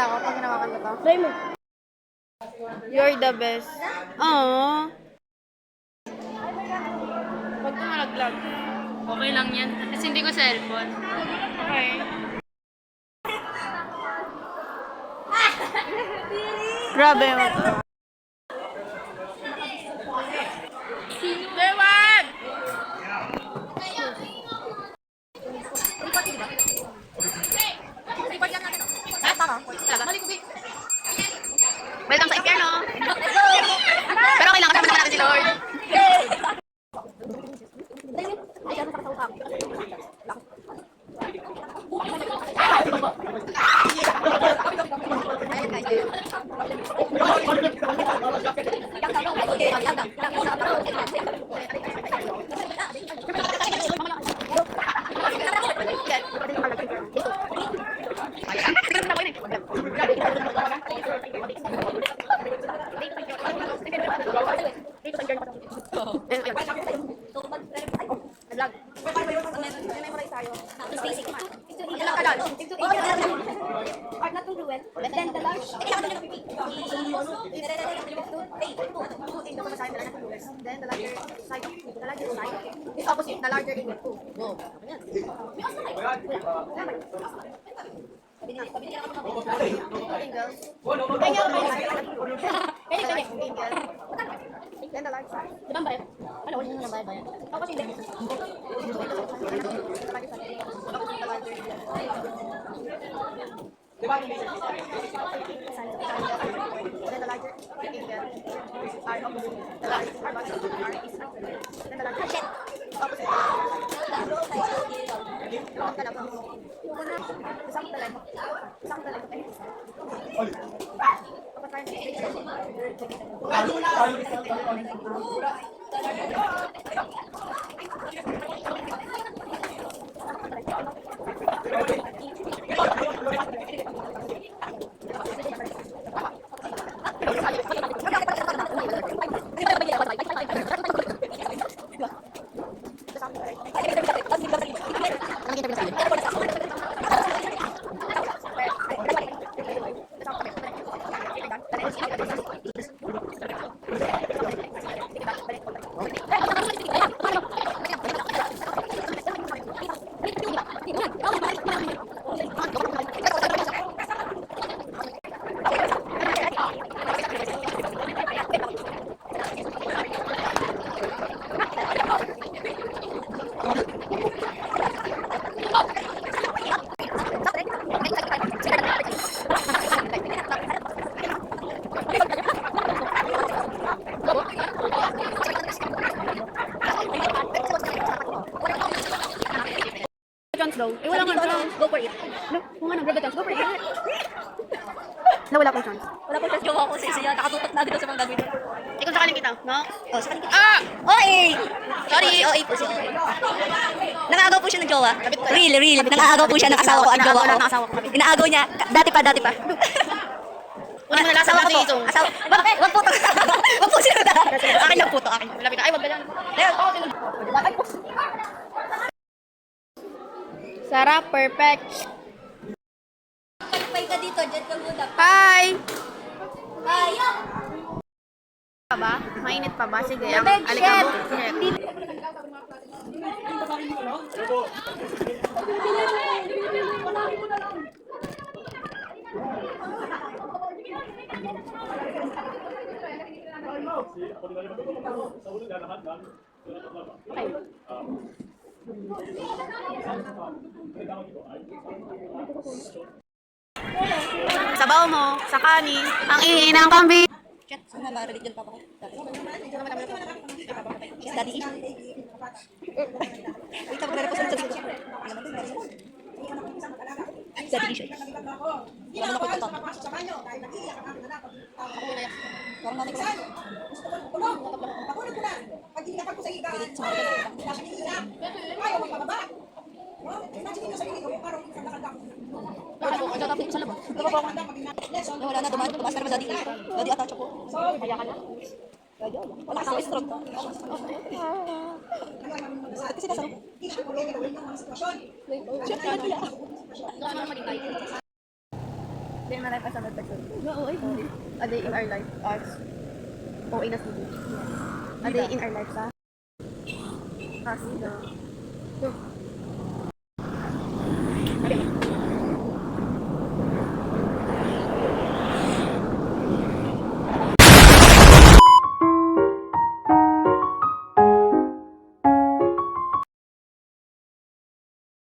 makikita ako pag ginawa ko to. Try mo. You're the best. Aww. Huwag ko malaglag. Okay lang yan. Kasi hindi ko cellphone. Okay. Grabe mo to. Dewan! Welcome sa Impyerno. Pero kailangan kasama naman natin si Lord. Then the large. Then the larger side is opposite the larger angle too. Wow. Then the large side. Di ba ang bayad? Ano, ulit na lang bayad ba yan? Ako kasi hindi. Then the larger angle are opposite. The larger are is then the larger opposite. Chance daw. Eh, wala nga chance. Go for it. No, kung ano, grab the chance. Go for it. Na wala pong chance. Wala pong chance. Jowa ko sa siya. Nakatutok na dito sa mga gagawin. Ikaw sakaling kita, no? Oh, sakaling kita. Ah! OA! Sorry, OA po siya. Nakagaw po siya ng jowa. Real. Nakagaw po siya ng asawa ko at jowa ko. Inaagaw niya. Dati pa. Una mo na lasa natin ito. Asawa. Wag po to. Wag po sila. Akin lang po to. Akin. Malapit na. Ay, wag ganyan. Sarap, perfect. Pagpay ka dito, dyan ka muna. Hi! Kaya! Pa ba? Mainit pa ba? Sige, ang Lamig, alikabok. chef. Sabaw mo, sa kanin, ang ihi ng kambing. Chat, sana marinig dyan pa ba? Daddy issue. Wait, ako na po sa daddy issue. Daddy issue. Wala ko ito. Parang nanay ko. Pag hindi ka po sa higaan, ayaw magpababa. Imagine nyo sa sarili ko, parang isang lakad ako. Wala na, tumaas ka naman daddy issue. Daddy attach ako. Kaya ka na. Wala ka sa stroke. Kasi nasa Issue ko, gawin yung mga sitwasyon. Day in my life as a medical. No, OA hindi. A day in our life as OA na studio. A day in our life sa as the